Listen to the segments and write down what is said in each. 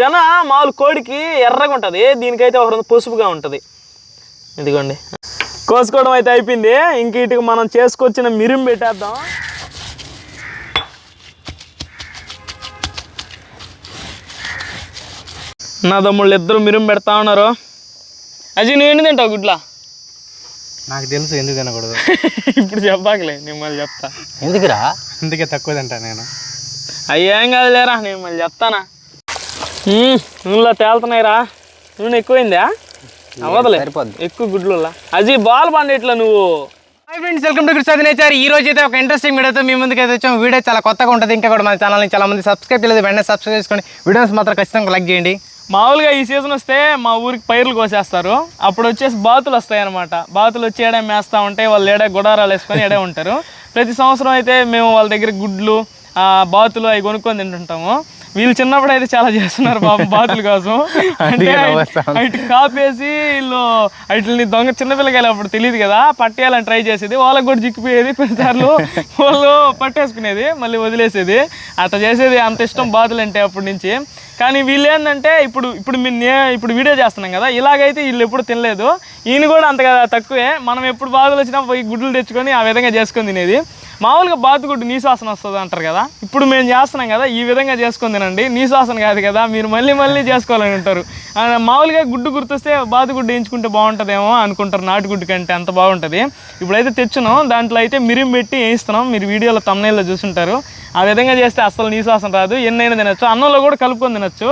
జన మామూలు కోడికి ఎర్రగా ఉంటుంది, దీనికైతే ఒక పసుపుగా ఉంటుంది. ఇదిగోండి కోసుకోవడం అయితే అయిపోయింది. ఇంక ఇటుకు మనం చేసుకొచ్చిన మిరిం పెట్టేద్దాం. నా తమ్ముళ్ళు ఇద్దరు మిరిం పెడతా ఉన్నారు. అజయ్ నువ్వు ఎన్ని తింటావు గుడ్లా? నాకు తెలుసు ఎందుకు తినకూడదు. ఇప్పుడు చెప్పాకలే, నేను మళ్ళీ చెప్తా. ఎందుకురా? అందుకే తక్కువ తింటా నేను. అయ్యేం కాదు లేరా, నేను మళ్ళీ చెప్తానా. నూనెలో తేలుతున్నాయిరా. నూనె ఎక్కువైందా? అవ్వదులే, ఎక్కువ గుడ్లు. అజయ్ బాల్ పండిట్లా నువ్వు. Hi friends, welcome to Krishna nature. ఈ రోజు అయితే ఒక ఇంట్రెస్టింగ్ వీడియోతో మీ ముందుకు అయితే వచ్చాము. వీడియో చాలా కొత్తగా ఉంటుంది. ఇంకా కూడా మన ఛానల్ని చాలా మంది సబ్స్క్రైబ్ చేయలేదు, వెంటనే సబ్స్క్రైబ్ చేసుకోండి. వీడియోస్ మాత్రం ఖచ్చితంగా లైక్ చేయండి. మామూలుగా ఈ సీజన్ వస్తే మా ఊరికి పైర్లు కోసేస్తారు. అప్పుడు వచ్చేసి బాతులు వస్తాయి అనమాట. బాతులు వచ్చి ఏడే మేస్తూ ఉంటాయి. వాళ్ళు ఏడే గుడారాలు వేసుకొని ఏడే ఉంటారు. ప్రతి సంవత్సరం అయితే మేము వాళ్ళ దగ్గర గుడ్లు, బాతులు అవి కొనుక్కొని తింటుంటాము. వీళ్ళు చిన్నప్పుడు అయితే చాలా చేస్తున్నారు పాపం బాతుల కోసం. అంటే అటు కాపేసి వీళ్ళు వాటిని దొంగ చిన్నపిల్లకాయలు అప్పుడు తెలియదు కదా, పట్టేయాలని ట్రై చేసేది. వాళ్ళకి కూడా చిక్కిపోయేది. కొన్నిసార్లు వాళ్ళు పట్టేసుకునేది, మళ్ళీ వదిలేసేది. అట్లా చేసేది. అంత ఇష్టం బాతులు అంటే అప్పటి నుంచి. కానీ వీళ్ళు ఏంటంటే ఇప్పుడు వీడియో చేస్తున్నాం కదా, ఇలాగైతే వీళ్ళు ఎప్పుడు తినలేదు. ఈయన కూడా అంతగా తక్కువే. మనం ఎప్పుడు బాతులు వచ్చినా పోయి గుడ్లు తెచ్చుకొని ఆ విధంగా చేసుకొని తినేది. మామూలుగా బాతుగుడ్డు నీశ్వాసన వస్తుంది అంటారు కదా, ఇప్పుడు మేము చేస్తున్నాం కదా ఈ విధంగా చేసుకొని తినండి. నీశ్వాసన కాదు కదా, మీరు మళ్ళీ చేసుకోవాలని ఉంటారు. మామూలుగా గుడ్డు గుర్తొస్తే బాతుగుడ్డు వేయించుకుంటే బాగుంటుందేమో అనుకుంటారు, నాటుగుడ్డు కంటే అంత బాగుంటుంది. ఇప్పుడైతే తెచ్చున్నాం, దాంట్లో అయితే మిరిం పెట్టి వేయిస్తున్నాం. మీరు వీడియోలో తమ్నైల్లో చూసుంటారు. ఆ విధంగా చేస్తే అస్సలు నీశ్వాసన రాదు, ఎన్నైనా తినచ్చు. అన్నంలో కూడా కలుపుకొని తినచ్చు.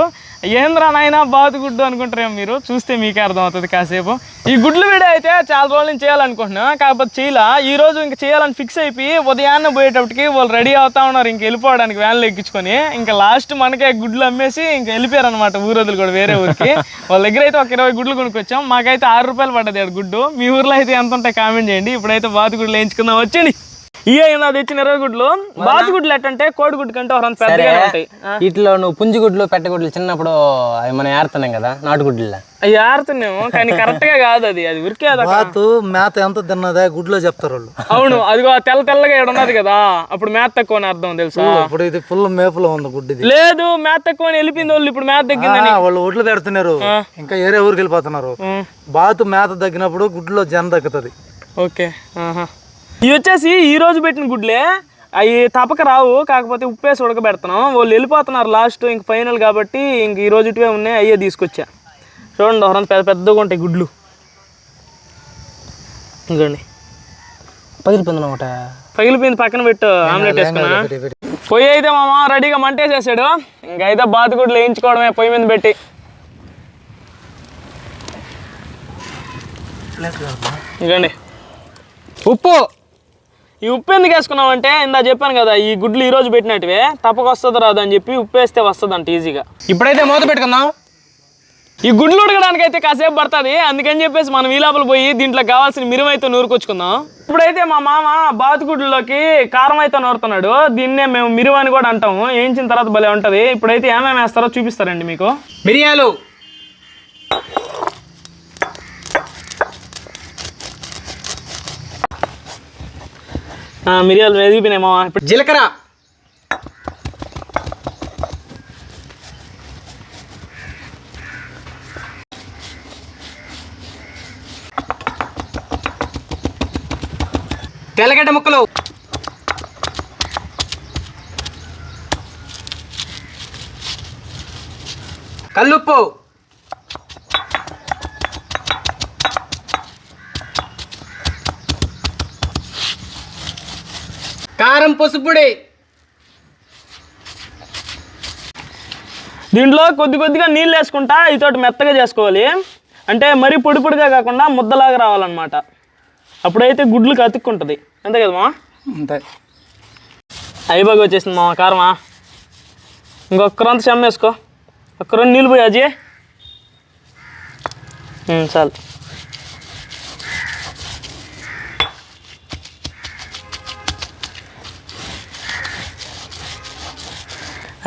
ఏంద్రా నాయన బాతుగుడ్డు అనుకుంటారేమో మీరు, చూస్తే మీకే అర్థమవుతుంది కాసేపు. ఈ గుడ్లు వీడియో అయితే చాలా రోజుల నుంచి చేయాలనుకుంటున్నా, కాకపోతే చేయలా. ఈ రోజు ఇంకా చేయాలని ఫిక్స్ అయిపోయి ఉదయాన్నే పోయేటప్పటికి వాళ్ళు రెడీ అవుతా ఉన్నారు ఇంక వెళ్ళిపోవడానికి, వ్యాన్లో ఎక్కించుకొని. ఇంకా లాస్ట్ మనకే గుడ్లు అమ్మేసి ఇంకా వెళ్ళిపోయారు అనమాట ఊరోదులు కూడా వేరే ఊరికి. వాళ్ళ దగ్గర అయితే ఒక 20 గుడ్లు కొనుక్కొచ్చాం. మాకైతే 6 రూపాయలు పడ్డది ఆ గుడ్డు. మీ ఊర్లో అయితే ఎంత ఉంటాయి కామెంట్ చేయండి. ఇప్పుడైతే బాతుగుడ్లు వేయించుకుందాం, వచ్చేయండి. ఇయ్యా తెచ్చిన 20 గుడ్లు. బాతుగుడ్లు ఎట్టంటే కోడిగుడ్డు కంటే ఒక పెద్దగా ఉంటాయి. వీటిలో నువ్వు పుంజిగుడ్లు, పెట్టగుడ్లు చిన్నప్పుడు అవి మనం ఏరుతున్నాం కదా నాటుగుడ్లు, అవి ఏరుతున్నాము. కానీ కరెక్ట్ గా కాదు, అది ఉరికే మేత ఎంత తిన్నదా గుడ్లో చెప్తారు వాళ్ళు. అవును, అదిగో తెల్లగా ఉన్నది కదా, అప్పుడు మేత తక్కువ అని అర్థం తెలుసా. ఇప్పుడు ఇది ఫుల్ మేపులో ఉంది గుడ్డి. లేదు మేత తక్కువ అని వెళ్ళిపోయింది వాళ్ళు. ఇప్పుడు మేత తగ్గిందని వాళ్ళు ఒడ్లు పెడుతున్నారు, ఇంకా ఏరే ఊరికి వెళ్ళిపోతున్నారు. బాతు మేత తగ్గినప్పుడు గుడ్లో జన తగ్గుతుంది. ఓకే, ఇవి వచ్చేసి ఈ రోజు పెట్టిన గుడ్లే. అవి తప్పక రావు, కాకపోతే ఉప్పేసి ఉడకబెడుతున్నాం. వాళ్ళు వెళ్ళిపోతున్నారు లాస్ట్, ఇంక ఫైనల్ కాబట్టి ఇంక ఈ రోజుటివే ఉన్నాయి, అయ్యే తీసుకొచ్చా. చూడండి ఎవరైనా పెద్దగా ఉంటాయి గుడ్లు. ఇంకోండి పగిలిపోయింది, పక్కన పెట్టు. ఆమ్లెట్ వేసుకున్నా. పొయ్యి అయితే మామ రెడీగా మంటేసేసాడు. ఇంకైతే బాతుగుడ్లు వేయించుకోవడమే పొయ్యి మీద పెట్టి. ఇంకోండి ఉప్పు. ఈ ఉప్పు ఎందుకు వేసుకున్నామంటే ఇందా చెప్పాను కదా, ఈ గుడ్లు ఈ రోజు పెట్టినట్టువే, తప్పక వస్తుంది రాదు అని చెప్పి ఉప్పు వేస్తే వస్తుంది అంట ఈజీగా. ఇప్పుడైతే మూత పెట్టుకుందాం. ఈ గుడ్లు ఉడకడానికి అయితే కాసేపు పడుతుంది, అందుకని చెప్పేసి మనం ఈ లోపల పోయి దీంట్లో కావాల్సిన మిరిం అయితే నూరుకొచ్చుకుందాం. ఇప్పుడైతే మా మామ బాతుగుడ్లోకి కారం అయితే నూరుతున్నాడు. దీన్నే మేము మిరిం అని కూడా అంటాము. వేయించిన తర్వాత భలే ఉంటుంది. ఇప్పుడైతే ఏమేమి వేస్తారో చూపిస్తారండి మీకు. మిరియాలు, మిరియాలు వేగిపోయినాయి మామ. ఇప్పుడు జీలకర్ర, తెల్లగడ్డ ముక్కలు, కల్లుప్పు, కారం, పసుపుడి. దీంట్లో కొద్దిగా నీళ్ళు వేసుకుంటా ఇతోటి మెత్తగా చేసుకోవాలి. అంటే మరీ పొడిగా కాకుండా ముద్దలాగా రావాలన్నమాట. అప్పుడైతే గుడ్లకు అతుక్కుంటుంది. అంతే కదా మా? అంతే. అయిబాగా వచ్చేసింది మా కారమా. ఇంకొక్కరంతా చెమ్మేసుకో. ఒక్కరంతా నీళ్ళు పోయి అజయ్ చాలు.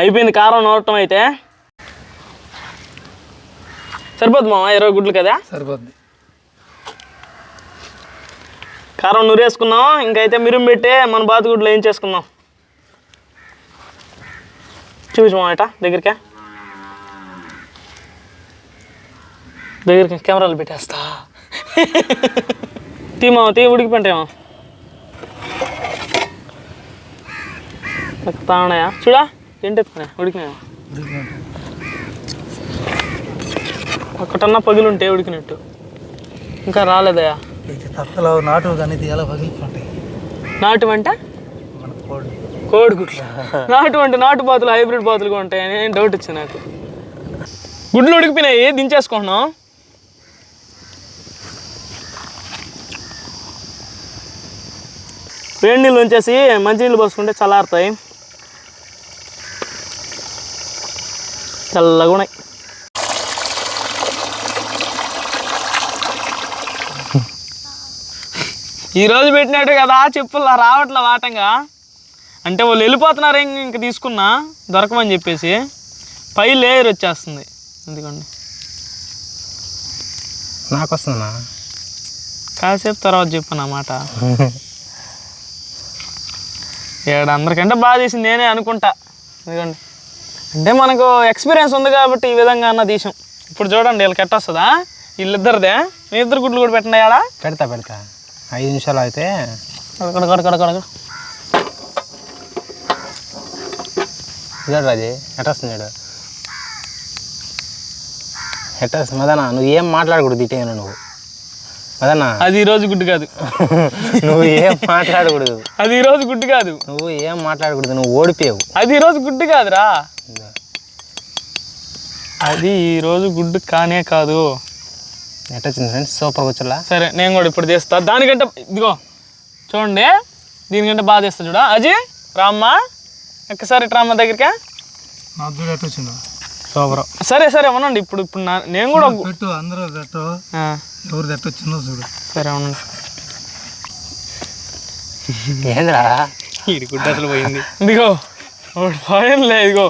అయిపోయింది కారం నూరటం అయితే. సరిపోద్ది మామ 20 గుడ్లు కదా? సరిపోద్ది. కారం నూరేసుకున్నాం. ఇంకైతే మిరిం పెట్టి మన బాతుగుడ్లు ఏం చేసుకుందాం. చూపించు మామ ఇట దగ్గరికా. దగ్గరికి కెమెరాలు పెట్టేస్తా. తీమా తీ ఉడికిపోంటేమో తావనాయా చూడా ఏంటెత్తుకున్నా ఉడికినాయా ఒకటన్నా పగులుంటే ఉడికినట్టు. ఇంకా రాలేదయా తత్తలో నాటు కానీ ఎలా పగిలిపోతాయి. నాటు అంటే మన కోడిగుడ్లు. నాటు అంటే నాటు బాతులు హైబ్రిడ్ బాతులుగా ఉంటాయని డౌట్ వచ్చింది నాకు. గుడ్లు ఉడికిపోయినాయి, దించేసుకుంటున్నాం. వేడి నీళ్ళు ఉంచేసి మంచినీళ్ళు పోసుకుంటే చల్లారుతాయి, చల్లగా ఉన్నాయి. ఈరోజు పెట్టినట్టు కదా చెప్పులా రావట్లే వాటంగా. అంటే వాళ్ళు వెళ్ళిపోతున్నారు ఇంక తీసుకున్నా దొరకమని చెప్పేసి పై లేయర్ వచ్చేస్తుంది. ఎందుకండి నాకు వస్తుందా కాసేపు తర్వాత చెప్పాను అన్నమాట. ఏడు అందరికంటే బాగా చేసింది నేనే అనుకుంటా. ఎందుకండి అంటే మనకు ఎక్స్పీరియన్స్ ఉంది కాబట్టి ఈ విధంగా అన్న తీసాం. ఇప్పుడు చూడండి వీళ్ళకి ఎట్ట వస్తుందా, వీళ్ళిద్దరిదే. మీ ఇద్దరు గుడ్లు కూడా పెట్టండి ఆడ. పెడతా 5 నిమిషాలు అయితే చూడు రాజీ ఎట్లా వస్తుంది చూడు. ఎట్లా వస్తుంది మదనా, నువ్వు ఏం మాట్లాడకూడదు ఇటేనా నువ్వు మదనా. అది ఈరోజు గుడ్డు కాదు. నువ్వు ఏం మాట్లాడకూడదు. అది ఈరోజు గుడ్డు కాదు. నువ్వు ఏం మాట్లాడకూడదు, నువ్వు ఓడిపోయావు. అది ఈరోజు గుడ్డు కాదురా, అది ఈరోజు గుడ్డు కానే కాదు. ఎట్లా వచ్చింది ఫ్రెండ్స్, సూపర్ వచ్చులా. సరే నేను కూడా ఇప్పుడు తీస్తా. దానికంటే ఇదిగో చూడండి, దీనికంటే బాగా తీస్తా చూడ. అజయ్ రామ్మా ఒక్కసారి రామ్మ దగ్గరికి. సూపర్. సరే సరే అవునండి. ఇప్పుడు ఇప్పుడు నేను కూడా పెట్టు, అందరూ పెట్టు, ఎవరు పెట్టొచ్చిందో చూడు. సరే అవునండి. ఏంద్రా ఈ గుడ్డ అసలు పోయింది. ఇదిగో పోయిందిలే. ఇదిగో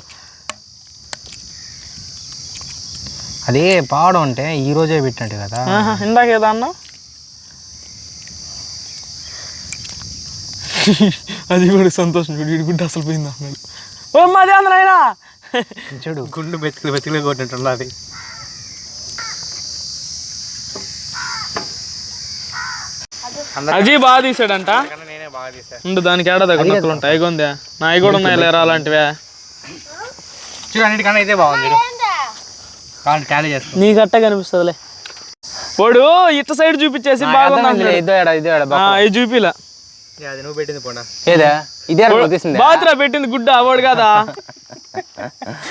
అది పావడం అంటే ఈ రోజే పెట్టినట్టు కదా. ఇందాక ఏదా అన్నా, అది కూడా సంతోషం. చూడు ఈ గుడ్డ అసలు పోయింది అన్నాడు. ఓ మాది అందరైనా చూడు గుండు బెతికిలే కొట్టినట్టున్నది. అజీ బాగా తీసాడంట. నేనే బాగా తీసా. ఉండు దానికి ఏడా దగ్గర నక్కలు ఉంటాయి. అయిగొందే నా అవి కూడా ఉన్నాయి లేరా అలాంటివే. చూడు అన్నిటికన్నా ఇదే బాగుంది. కాళ్ళు ట్యాలీ చేసుకో, నీకు అట్ట కనిపిస్తుందిలే. వాడు ఇట్ట సైడ్ చూపించేసి బాగుంది. ఇది చూపిలా నువ్వు పెట్టింది పోనా ఏదా ఇదే బాత్రా పెట్టింది గుడ్డ వాడు కదా.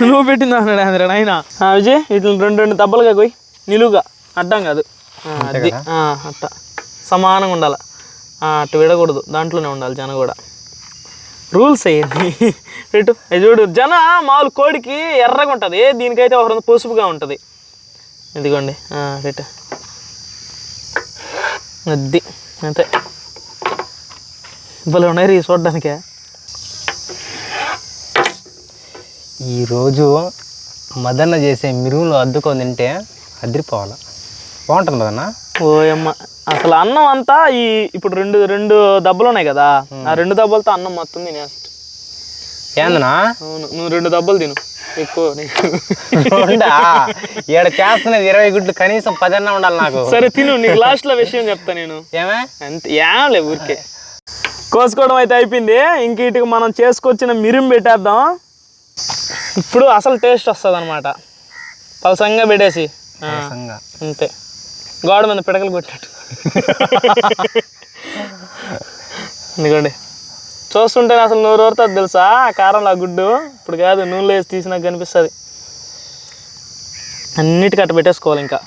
నువ్వు పెట్టింది అన్నాడు అందరూ నాయన. విజయ్ ఇట్లా రెండు దెబ్బలుగా పోయి నిలువుగా అడ్డం కాదు, అది అట్ట సమానంగా ఉండాలి. అట్టు విడకూడదు, దాంట్లోనే ఉండాలి. జన కూడా రూల్స్ అయ్యండి. పెట్టు చూడు. జన మామూలు కోడికి ఎర్రగా ఉంటుంది, దీనికైతే ఒక పసుపుగా ఉంటుంది. ఇదిగోండి పెట్టు, అది అంతే. భలే ఉన్నాయి చూడడానికే. ఈరోజు మదన్న చేసే మిరువులు అద్దుకొని తింటే అదిరిపోవాలి, బాగుంటుంది మదన్న. ఓయమ్మ అసలు అన్నం అంతా ఈ ఇప్పుడు రెండు దెబ్బలు ఉన్నాయి కదా, ఆ 2 దెబ్బలతో అన్నం మొత్తం తినేస్తా. ఏందనా? అవును, నువ్వు 2 దెబ్బలు తిను ఎక్కువ. ఈడ చేస్తున్నది 20 గుడ్లు, కనీసం 10 అన్నా ఉండాలి నాకు. సరే తిను, నీకు లాస్ట్లో విషయం చెప్తా నేను. ఏమే అంతే ఏం లే, ఊరికే కోసుకోవడం అయితే అయిపోయింది. ఇంక ఇటుకు మనం చేసుకొచ్చిన మిరిం పెట్టేద్దాం. ఇప్పుడు అసలు టేస్ట్ వస్తుంది అనమాట. పలసంగా పెట్టేసి అంతే, గోడ మీద పిడకలు కొట్టినట్టు. ఎందుకండి చూస్తుంటే అసలు నూరు ఊరుతుంది తెలుసా కారంలో. ఆ గుడ్డు ఇప్పుడు కాదు, నూనెలో వేసి తీసినాక కనిపిస్తుంది. అన్నిటికీ అట్ట పెట్టేసుకోవాలి. ఇంకా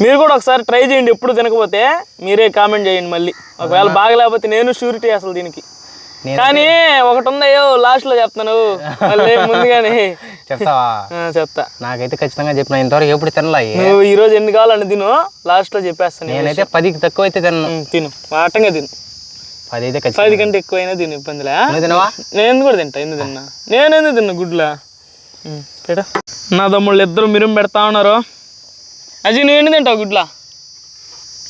మీరు కూడా ఒకసారి ట్రై చేయండి. ఎప్పుడు తినకపోతే మీరే కామెంట్ చేయండి మళ్ళీ. ఒకవేళ బాగలేకపోతే నేను షూరిటీ అసలు దీనికి. కానీ ఒకటి ఉందయ్యో లాస్ట్లో చెప్తాను, మళ్ళీ ముందుగానే చెప్తావా? చెప్తా. నాకైతే ఖచ్చితంగా చెప్పిన, ఇంతవరకు ఎప్పుడు తినలా. నువ్వు ఈరోజు ఎన్ని కావాలని తిను, లాస్ట్లో చెప్పేస్తాను. నేనైతే 10కి తక్కువ అయితే తిను, వాటంగా తిను. 10 అయితే 10 కంటే ఎక్కువైనా తిను, ఇబ్బందిలే. తినవా? నేను కూడా తింటా. ఎందుకు తిన్నా? నేనెందుకు తిన్నా గుడ్లా. పెడ నా తమ్ముళ్ళు ఇద్దరు మిరుం పెడతా ఉన్నారు. అజయ్ నువ్వు ఎన్ని తింటావు గుడ్లా?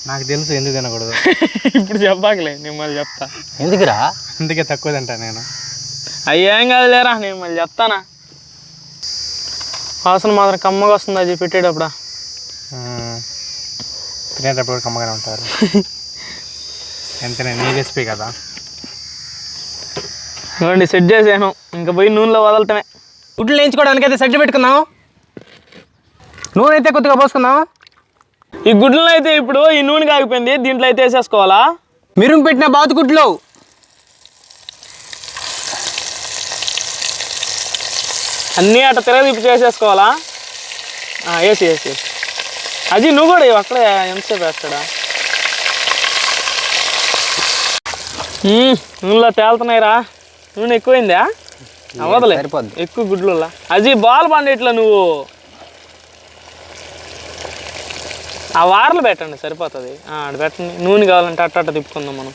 నాకు తెలుసు ఎందుకు తినకూడదు. ఇప్పుడు చెప్పాకలే, నేను మళ్ళీ చెప్తా. ఎందుకురా? అందుకే తక్కువ తింటా నేను. అయ్యేం కాదు లేరా, నేను మళ్ళీ చెప్తానా. వాసన మాత్రం కమ్మగా వస్తుంది అది పెట్టేటప్పుడు. తినేటప్పుడు కమ్మగానే ఉంటారు. ఎంతనే నీ రెసిపీ కదా. చూడండి సెట్ చేసాను, ఇంకా పోయి నూనెలో వదలటమే. గుడ్లు వేయించుకోవడానికి అయితే సెట్ పెట్టుకుందాం. నూనె అయితే కొద్దిగా పోసుకుందాం. ఈ గుడ్లను అయితే ఇప్పుడు ఈ నూనె కాగిపోయింది, దీంట్లో అయితే వేసేసుకోవాలా. మీరు పెట్టిన బాతు గుడ్లు అన్నీ అట్ట తిరగదిప్పి చేసేసుకోవాలా. వేసి వేసి వేసి అది నువ్వు కూడా అక్కడే ఎంతసేపు వేస్తాడా. నూనెలో తేలుతున్నాయిరా. నూనె ఎక్కువైందా? అవ్వదులే, సరిపోద్ది. ఎక్కువ గుడ్లు అది బాల్ పండి ఇట్లా నువ్వు ఆ వారలు పెట్టండి సరిపోతుంది. అటు పెట్టండి, నూనె కావాలంటే అట్ట తిప్పుకుందాం మనం.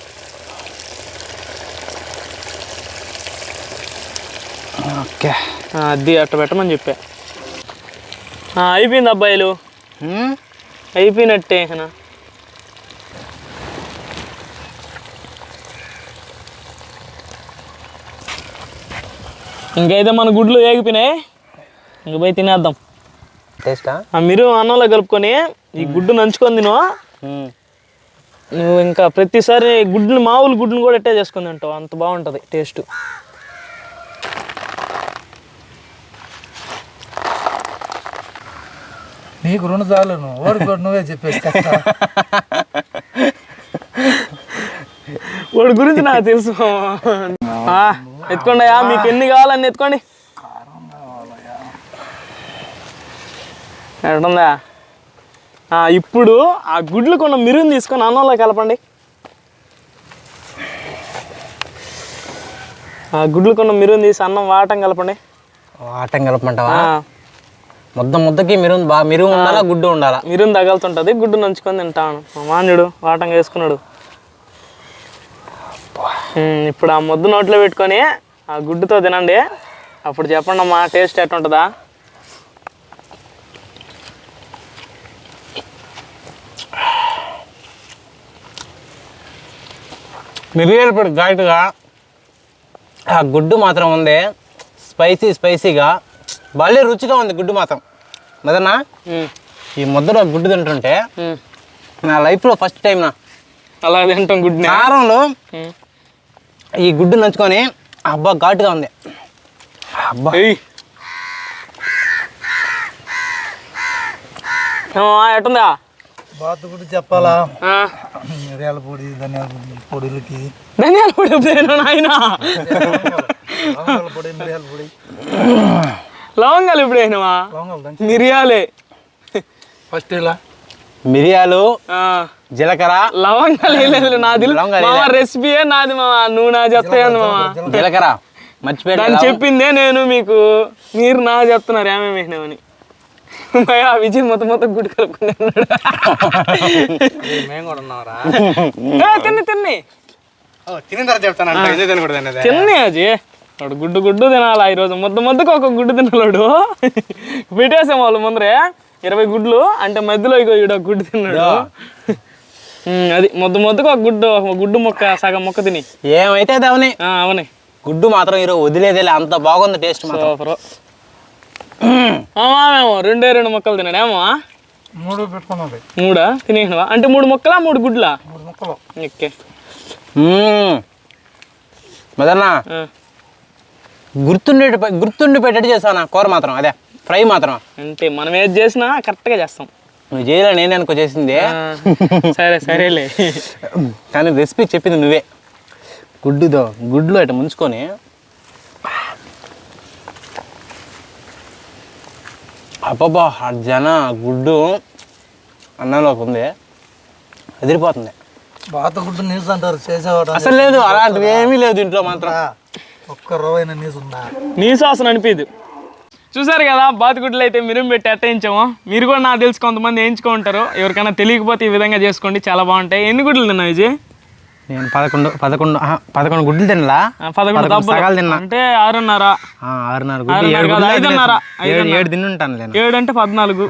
ఓకే, అది అట్ట పెట్టమని చెప్పా. అయిపోయింది అబ్బాయిలు, అయిపోయినట్టే. ఇంకైతే మన గుడ్లు వేగిపోయినాయి, ఇంక పోయి తినేద్దాం. టేస్టా? మీరు అన్నంలో కలుపుకొని ఈ గుడ్డు నంచుకొని తిను. నువ్వు ఇంకా ప్రతిసారి గుడ్లు మామూలు గుడ్డును కూడా ఎట్టే చేసుకొని తింటావు, అంత బాగుంటుంది టేస్ట్. నీకు 2 సార్లు నువ్వే చెప్పేస్తా. వాడి గురించి నాకు తెలుసు. ఎత్తుకోండి, మీకు ఎన్ని కావాలన్నీ ఎత్తుకోండి. ఎట్టుందా? ఇప్పుడు ఆ గుడ్లు కొన్న మిరుని తీసుకొని అన్నంలో కలపండి. ఆ గుడ్లు కొన్న మిరుని తీసి అన్నం వాటం కలపండి. వాటం కలపమంటావా? ముద్దకి మిరు ఉండాలా, గుడ్డు ఉండాలా? మిరుని తగలుతుంటుంది, గుడ్డు నంచుకొని తింటాను. మాన్యుడు వాటంగా వేసుకున్నాడు. ఇప్పుడు ఆ ముద్ద నోట్లో పెట్టుకొని ఆ గుడ్డుతో తినండి. అప్పుడు చెప్పండి అమ్మా టేస్ట్ ఎట్టుంటుందా. మిరియాల పొడి ఘాటుగా, ఆ గుడ్డు మాత్రం ఉంది స్పైసీగా, భలే రుచిగా ఉంది గుడ్డు మాత్రం. మదన్నా, ఈ ముద్దలో గుడ్డు తింటుంటే నా లైఫ్లో ఫస్ట్ టైం అలా తింటాం గుడ్డు. కారంలో ఈ గుడ్డు నంచుకొని అబ్బా ఘాటుగా ఉంది. అబ్బా ఎట్టుందా? బాతు గుడి చెప్పాలా? మిరియాల పొడి, ధనియాల పొడిలకి, ధనియాల పొడి నాయన, పొడి, మిరియాల పొడి, లవంగాలు ఎప్పుడైనా మిరియాలే. ఫస్ట్ ఇలా మిరియాలు, జీలకర్ర, లవంగాలు వేయలేదు. నాది రెసిపీయే నాది మామ, నువ్వు నా చెప్తాయండి మామ. జీలకర్ర మర్చిపోయాను చెప్పిందే నేను మీకు, మీరు నా చెప్తున్నారు ఏమేమి వేసినామని. విజయ్ మొత్తం గుడి కలుపుకున్నాడు. తిన్ని తిన్ని అజీ. వాడు గుడ్డు తినాలా ఈరోజు, ముద్దకు ఒక గుడ్డు తినాడు. పెట్టేసాం వాళ్ళు ముందరే 20 గుడ్లు, అంటే మధ్యలో ఈడ గుడ్డు తిన్నాడు. అది ముద్దకు ఒక గుడ్డు ముక్క, సగం ముక్క తిని. ఏమైతే అవని అవునే, గుడ్డు మాత్రం ఈరోజు వదిలేదేలే, అంత బాగుంది టేస్ట్. సూపర్. మేము 2 ముక్కలు తిన్నాడేమో. 3 పెట్టుకున్నాడు. 3 తినేసినవా? అంటే 3 ముక్కలా 3 గుడ్లా? 3 ముక్కలు. ఓకే. మదన్నా, గుర్తుండి పెట్టేట్టు చేస్తాను కూర మాత్రం, అదే ఫ్రై మాత్రం. అంటే మనం ఏది చేసినా కరెక్ట్గా చేస్తాం. నువ్వు చేయలే, నేనే అనుకో చేసింది. సరేలే, కానీ రెసిపీ చెప్పింది నువ్వే. గుడ్లు అటు ముంచుకొని అబ్బబ్బా, గుడ్డు అన్నంలోకి ఉంది, అదిరిపోతుంది. బాత గుడ్డు నీసు అంటారు చేసేవాడు. అసలు లేదు, అలాంటివి ఏమీ లేదు ఇంట్లో మాత్రం. ఒక్క రవ్వైన నీసు ఉందా? నీసు అసలు అనిపించదు. చూసారు కదా బాతుగుడ్లు అయితే మిరుము పెట్టి అట్టయించాము. మీరు కూడా నాకు తెలుసు కొంతమంది వేయించుకో ఉంటారు. ఎవరికైనా తెలియకపోతే ఈ విధంగా చేసుకోండి, చాలా బాగుంటాయి. ఎన్ని గుడ్లు తిన్నావు విజయ్? నేను 11 గుడ్లు తినలా, 11 సగాలు తిన్నా. అంటే 6.5 7 తింటాను. 7 అంటే 14.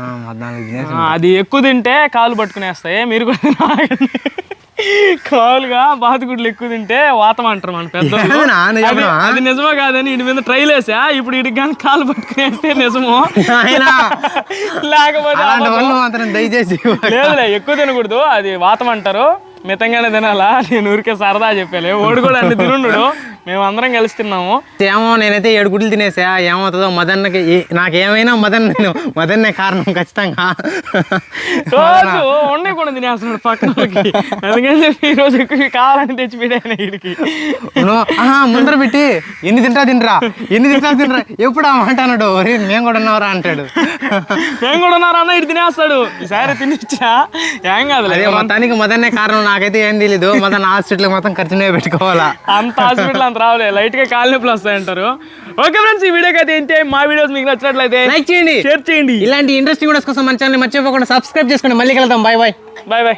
అది ఎక్కువ తింటే కాలు పట్టుకునేస్తాయి. మీరు కూడా మామూలుగా బాతుగుడ్లు ఎక్కువ తింటే వాతం అంటారు మన పెద్దలు. ఏమన్నా? నిజమా? అది నిజమో కాదని ఇటు మీద ట్రైల్ వేసా, ఇప్పుడు ఇటు కానీ కాలు పట్టుకుని వేస్తే నిజము, నాయనా, లేకపోతే అలాంటి వాళ్ళు మాత్రం దయచేసి లేదులే ఎక్కువ తినకూడదు, అది వాతం అంటారు, మితంగానే తినాలా. నేను ఊరికే సరదా చెప్పాలి, ఓడి కూడా అన్ని తినుండు, మేము అందరం కలిసి తిన్నాము. ఏమో నేనైతే 7 గుడ్లు తినేసా, ఏమవుతుందో మదన్నకి నాకేమైనా మదన్నే కారణం ఖచ్చితంగా. రోజు ఉండే కూడా తినేస్తున్నాడు పక్కన వాళ్ళకి. అందుకని చెప్పి ఈ రోజు ఎక్కువ కావాలని తెచ్చి పెట్టాను వీడికి. ముందర పెట్టి ఎన్ని తింటరా ఎప్పుడు ఆ మాట అన్నాడు, మేము కూడా ఉన్నారా అంటాడు. మేము కూడా ఉన్నారా అన్న, ఇటు తినేస్తాడు. ఈసారి తినిచ్చా ఏం కాదు. అదే మొత్తానికి మదన్నే కారణం, నాకైతే ఏం తెలీదు. మదన్ హాస్పిటల్ మొత్తం ఖర్చునే పెట్టుకోవాలా. అంత హాస్పిటల్ అంత రావులే, లైట్ గా కాలు నొప్పులు వస్తాయంటారు. ఓకే ఫ్రెండ్స్, ఈ వీడియోకి అయితే ఏంటి, మా వీడియోస్ మీకు నచ్చినట్లయితే లైక్ చేయండి, షేర్ చేయండి. ఇలాంటి ఇంట్రెస్టింగ్ వీడియోస్ కోసం మన ఛానల్ మర్చిపోకుండా సబ్స్క్రైబ్ చేసుకోండి. మళ్ళీ కలుద్దాం. Bye bye. Bye bye.